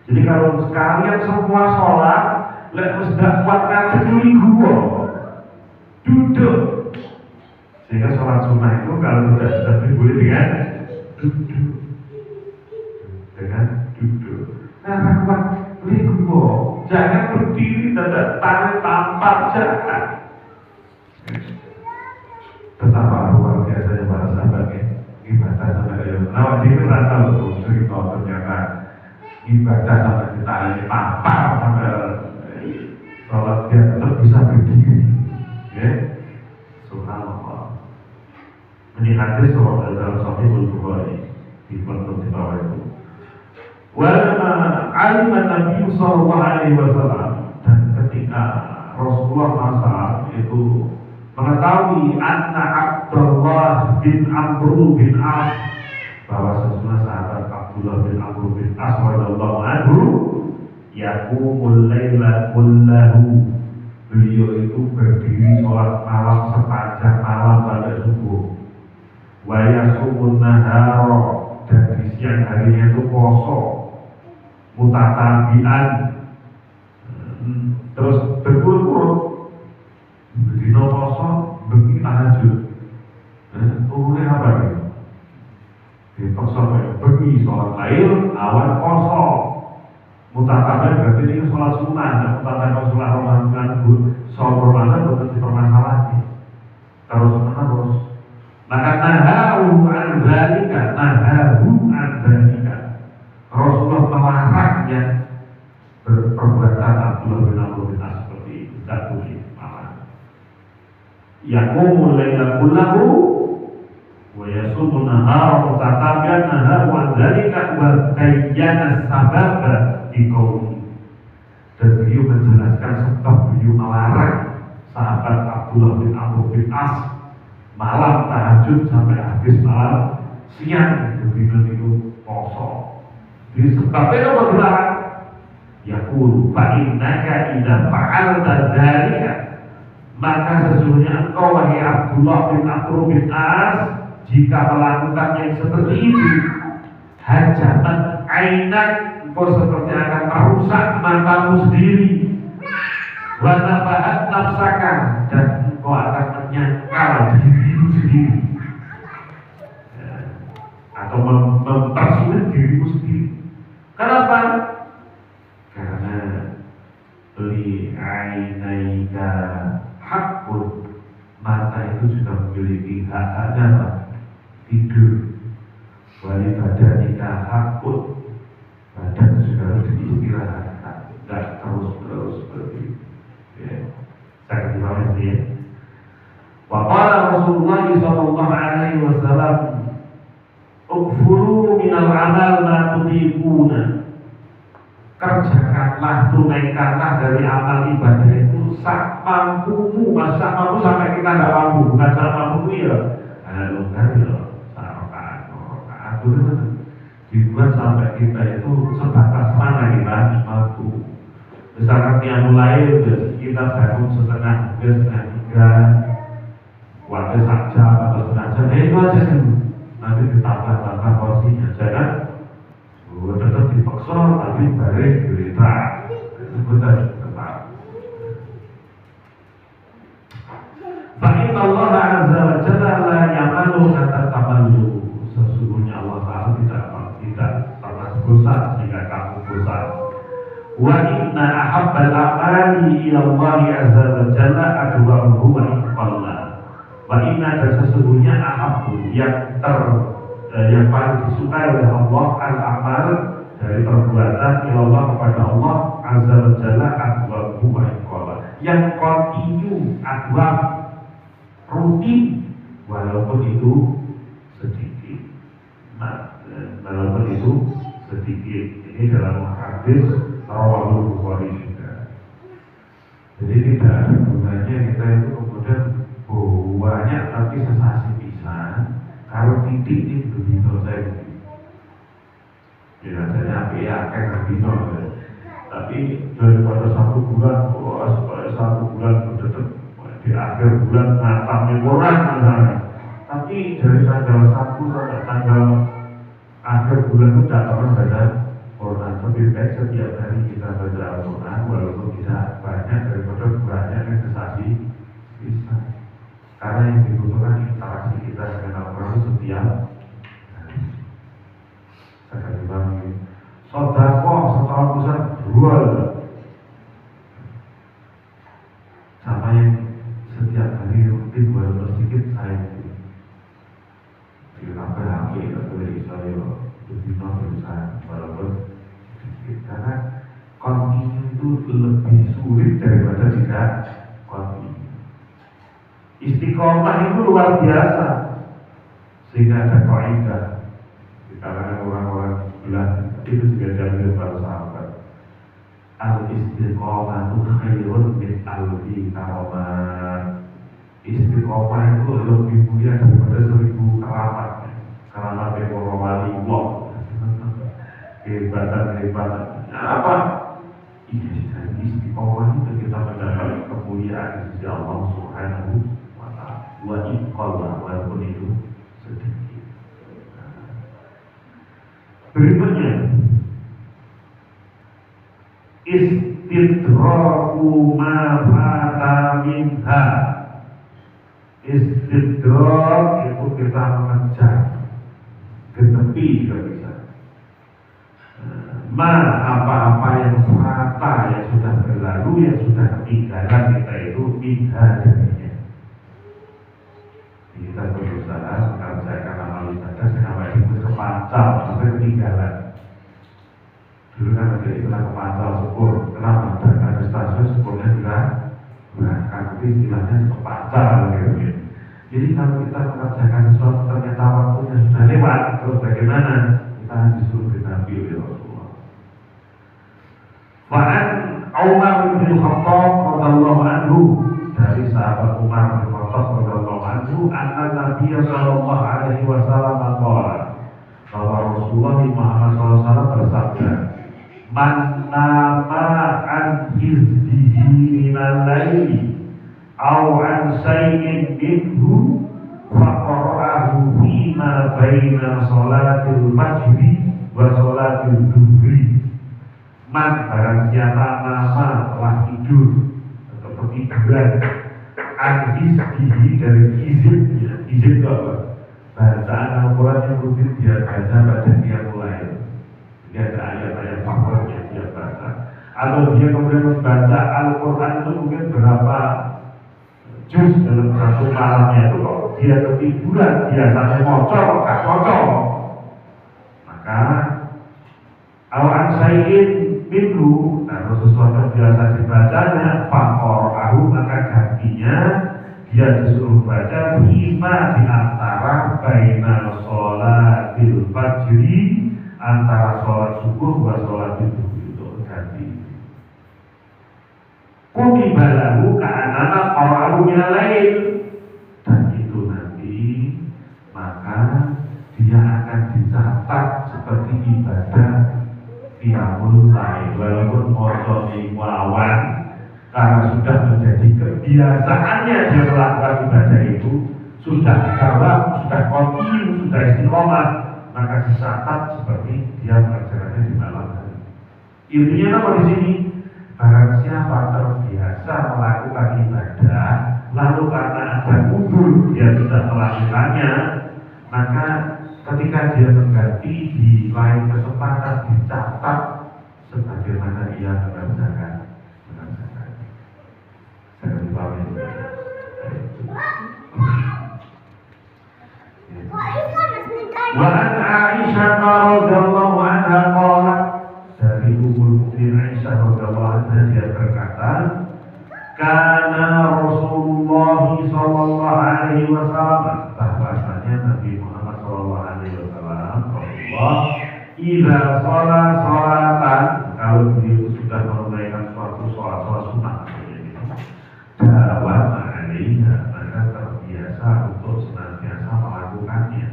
Jadi kalau sekalian semua sholat, lek wis gak kuat ngadeg gua, duduk. Sehingga sholat sunnah itu kalau tidak boleh dengan duduk, Nah, kuat gua, jangan berdiri dan tarik tampar, jangan. Betapa luar biasanya para sahabat ibadah sampai kayak nah dia merasa betul cerita ternyata ibadah sampai ditarik tampar sampai sholat dia tetap bisa berdiri, ya, subhanallah. Ini hadis dalam Sahihul Bukhari di bawah itu. Alim Nabi Sallallahu Alaihi Wasallam, dan ketika Rasulullah SAW itu mengetahui anna Abdullah bin Amr bin As, bahwa sesungguhnya sahabat Abdullah bin Amr bin As radhiyallahu anhu yaqumul laila kullahu, beliau itu berdiri sholat malam sepanjang malam pada subuh, wa yasumun nahara, dan di siang harinya itu poso mutatabian, terus berkurut-kurut dino poso bengi tahajud. Umurnya apa gitu? Di poso bengi sholat lail, awan poso. Mutatabian berarti ini sholat sunnah, dan mutatabian sholat Ramadan sholat Ramadan bukan dipermasalahan. Terus menerus. Maka naharu an dzalika, Rasulullah melarangnya berperbuatan Abdullah bin Amr bin As seperti itu, tidak boleh malah. Yaqumul laila kullahu wa yasumun nahara mutatabi'an naharu an dzalika wa bayyana sababa di qauli. Dan beliau menjelaskan sebab beliau melarang sahabat Abdullah bin Amr bin As malam tahajud sampai habis malam siang begitu itu poso. Jadi sebabnya apa dilarang? Yaqulu fa innaka idza fa'alta dzalika, maka sesungguhnya engkau wahai Abdullah bin Amr bin As, jika melakukan yang seperti itu, hajabat ainak, engkau seperti akan merusak matamu sendiri, wa nabahat nafsaka, dan engkau akan menyangkal dirimu sendiri, atau mempersulit dirimu sendiri. Kenapa? Karena li ainaika hakun, mata itu sudah memiliki hak apa? Tidur. Wali badanika hakun, badan sudah harus diistirahatkan, tidak terus seperti itu. Ya. Saya kasih ya. Wa qala Rasulullah sallallahu alaihi wasallam, "Ufuru minal amal ma tudikuna." Kerjakanlah, tunaikanlah dari amal ibadah itu sak mampumu, sak mampu sampai kita tidak mampu, bukan sak mampu ya. Longgar ya, sak rakaat itu dibuat sampai kita itu sebatas mana kita mampu. Misalkan yang mulai kita bangun setengah tiga, waktu saja atau setengah jam, itu aja dulu. Nanti ditambah porsinya, jangan tetap dipaksa tapi balik berita sebentar tetap. Bagi Allah Azza wa Jalla la yamalu kata tamalu, sesungguhnya Allah Taala tidak pernah bosan jika kamu bosan. Wa inna ahabbal a'mali ila Allah Azza wa Jalla adwamuhu wa iqalla. Wa inna, dan sesungguhnya ahabbu yang paling disukai oleh Allah al-amal, dari perbuatan ilallah kepada Allah Azza wa Jalla adwamuhu wa iqalla, yang kontinu, adwam, rutin, walaupun itu sedikit. Walaupun itu sedikit. Ini dalam hadis Rawahul Bukhari juga. Jadi tidak ada gunanya kita itu kemudian banyak tapi sensasi pisan. Kalau titik ini begitu saya begitu. Biasanya akan begitu. Tapi daripada 1 bulan, supaya 1 bulan berdetek di akhir bulan ngatamnya Quran misalnya. Tapi dari tanggal 1 sampai tanggal akhir bulan itu tidak pernah baca Quran. Tapi baik setiap hari kita baca Al-Quran walaupun tidak banyak daripada banyak investasi bisa. Karena yang dibutuhkan interaksi kita dengan Al-Quran setiap hari. Sekali lagi, sedekah secara besar dua. Sama yang setiap hari rutin walaupun sedikit saya sampai HP atau dari saya lebih berusaha walaupun sedikit karena kontinu itu lebih sulit daripada tidak kontinu. Istiqomah itu luar biasa sehingga ada kaidah di kalangan orang-orang bilang itu juga diambil para sahabat. Al-istiqomah itu khairun min alfi karamat. Istiqomah itu lebih mulia daripada 1000 keramat. Keramat yang para wali Allah. Kehebatan. Apa? Istiqomah itu kita mendapat kemuliaan di sisi Allah Subhanahu wa Ta'ala. Wa iqallah walaupun itu sedikit. Berikutnya, istidraku ma fata minha. Istidrak itu kita mengejar ke tepi juga bisa. Apa-apa yang fata yang sudah berlalu, yang sudah ketinggalan kita itu minha darinya. Kita berusaha mengerjakan amal ibadah sampai itu kepancal sampai ketinggalan. Dulu kan ada istilah kepancal syukur. Kenapa? Ada stasiun syukurnya juga berangkat, itu istilahnya kepancal gitu. Jadi kalau kita mengerjakan sesuatu ternyata waktunya sudah lewat, terus bagaimana? Kita disuruh ditampil oleh Rasulullah. Fa'an Umar bin Khattab radhiyallahu anhu, dari sahabat Umar bin Khattab radhiyallahu anhu, anna Nabi sallallahu alaihi wasallam qala, bahwa Rasulullah Muhammad sallallahu alaihi wasallam bersabda, man nama an hizbihi minal laili aw an shay'in minhu faqara'ahu fima baina sholatil maghrib wa sholatil dhuhri. Man barang siapa nama telah tidur atau ketiduran an hizbihi dari hizibnya. Hizib itu apa? Bacaan Al-Quran yang rutin dia baca pada tiap mulai. Dia ada ayat-ayat favorit yang dia baca. Atau dia kemudian membaca Al-Quran itu mungkin berapa juz dalam satu malamnya itu kok dia ketiduran, biasanya ngocor, gak ngocor. Maka awan sayin minhu, kalau sesuatu biasa dibacanya fakor maka gantinya dia disuruh baca lima di antara baina sholatil fajri, antara sholat subuh wa sholat itu ganti. Kutibalahu ka'anana qara'ahu minal lail, dan itu nanti maka dia akan dicatat seperti ibadah qiyamul lail walaupun moco iwawan, karena sudah menjadi kebiasaannya dia melakukan ibadah itu, sudah jawab, sudah kontinu, sudah istiqomah, maka dicatat seperti dia mengerjakannya di malam hari. Intinya apa di sini? Barang siapa terbiasa melakukan ibadah, lalu karena ada udzur dia tidak melakukannya, maka ketika dia mengganti di lain kesempatan dicatat sebagaimana ia mengerjakan. Saya dipahami. Wa an Aisyah radhiyallahu anha qalat, dari Ummul Mukminin Aisyah radhiyallahu anha dia berkata, kana Rasulullah sallallahu alaihi wasallam, bahwasanya Nabi Muhammad sallallahu alaihi wasallam, Rasulullah idza shalat salatan, kalau beliau sudah menunaikan suatu salat sunnah, dawam alaiha, maka terbiasa untuk senantiasa melakukannya.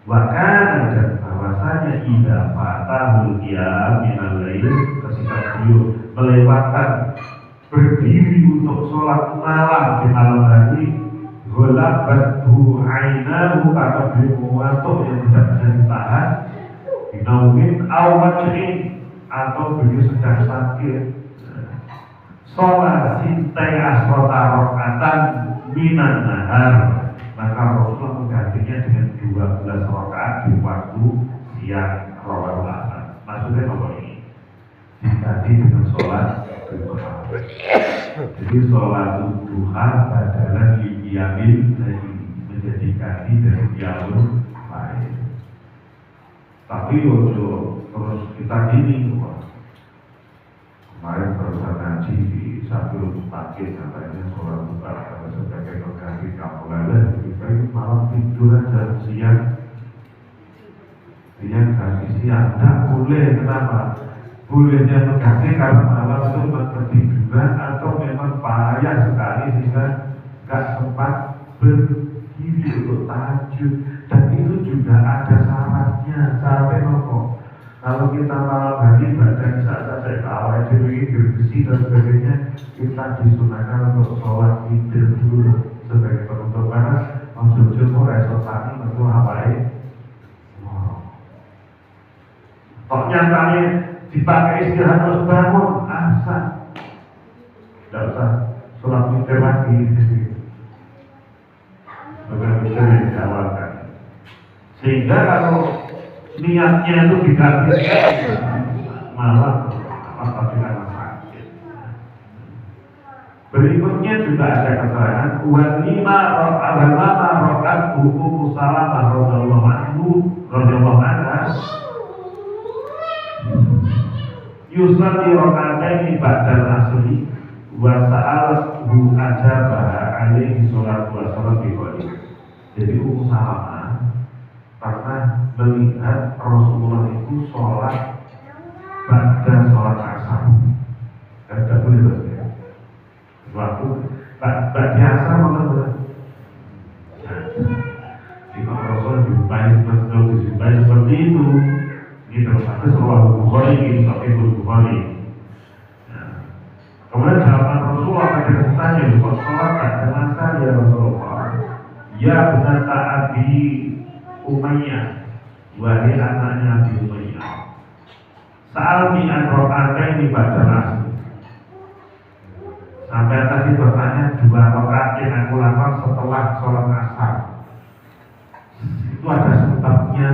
Bahkan dan bahwasanya idza fatahul qiyam minal lail, ketika beliau melewatkan berdiri untuk sholat malam di malam hari, ghalabathu ainahu, karena beliau mengantuk yang tidak bisa ditahan, binaumin aw majrin, atau beliau sedang sakit, sholat sintai asrota rokatan minan nahar, maka Rasulullah menggantinya dengan 12 rakaat di waktu siang rawahu Ahmad. Maksudnya apa ini? Diganti dengan sholat duha. Jadi sholat duha adalah qiyamul lail, menjadi ganti dari qiyamul lail. Tapi terus kita gini, kemarin barusan ngaji di Sabtu pagi katanya sholat duha sebagai pengganti kamu lalu kita malam tidur aja siang. Siang ganti siang, tidak boleh. Kenapa? Bolehnya mengganti karena malam itu ketiduran atau memang payah sekali sehingga nggak sempat berdiri untuk tahajud. Dan itu juga ada syaratnya. Syaratnya apa? Kalau kita malam hari badan saja awal itu bersih dan sebagainya, kita disunahkan untuk sholat witir dulu sebagai penutup. Karena jujur mau resot tani tentu apa kok nyatanya dipakai istirahat terus bangun asal tidak usah sholat witir lagi. Sholat witir yang diawalkan, sehingga kalau niatnya itu diganti malah tapi karena sakit. Berikutnya juga ada keterangan walima rokat hukum Salamah radhiyallahu anha yusalli rakaataini ba'dal asri wa sa'alahu ajabah alaihi salatu wa salam biqali. Jadi Ummu Salamah pernah melihat Rasulullah itu sholat ba'da sholat asar. Tidak boleh berarti. Waktu ba'da asar mana? Jika Rasul dijumpai seperti itu, ini terus ada sebuah Bukhari, ini tapi Bukhari. Kemudian jawaban Rasulullah pada tanya, kok sholat tak dengan saya Rasulullah? Ya benar tak Abi Umayyah, wahai anaknya Abi Umayyah. Sa'alni an rakaataini ba'dal asr. Sampai tadi bertanya 2 rakaat yang aku lakukan setelah sholat asar. Itu ada sebabnya.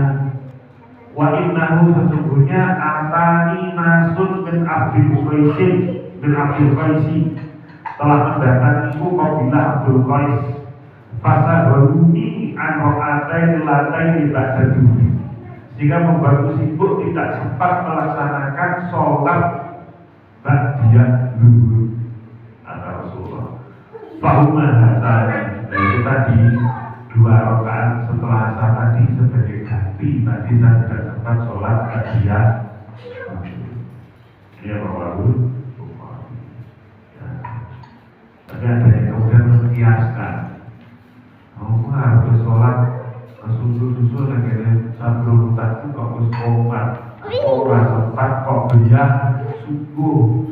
Wa innahu sesungguhnya atani nasun min Abdul Qaisi telah mendatangiku kabilah Abdul Qais fasaduni an ra'atain lataini ba'da duhur, sehingga membantu sibuk tidak sempat melaksanakan sholat ba'diyah duhur. Kata Rasulullah fahumma hatani, itu tadi 2 rakaat setelah asar tadi sebagai ganti. Tadi saya tidak sempat sholat ba'diyah. Ini rawahul Bukhari. Tapi ada yang kemudian mengkiaskan, harus sholat susul-susul akhirnya sebelum tadi kok harus komat, kok sempat kok beliau subuh.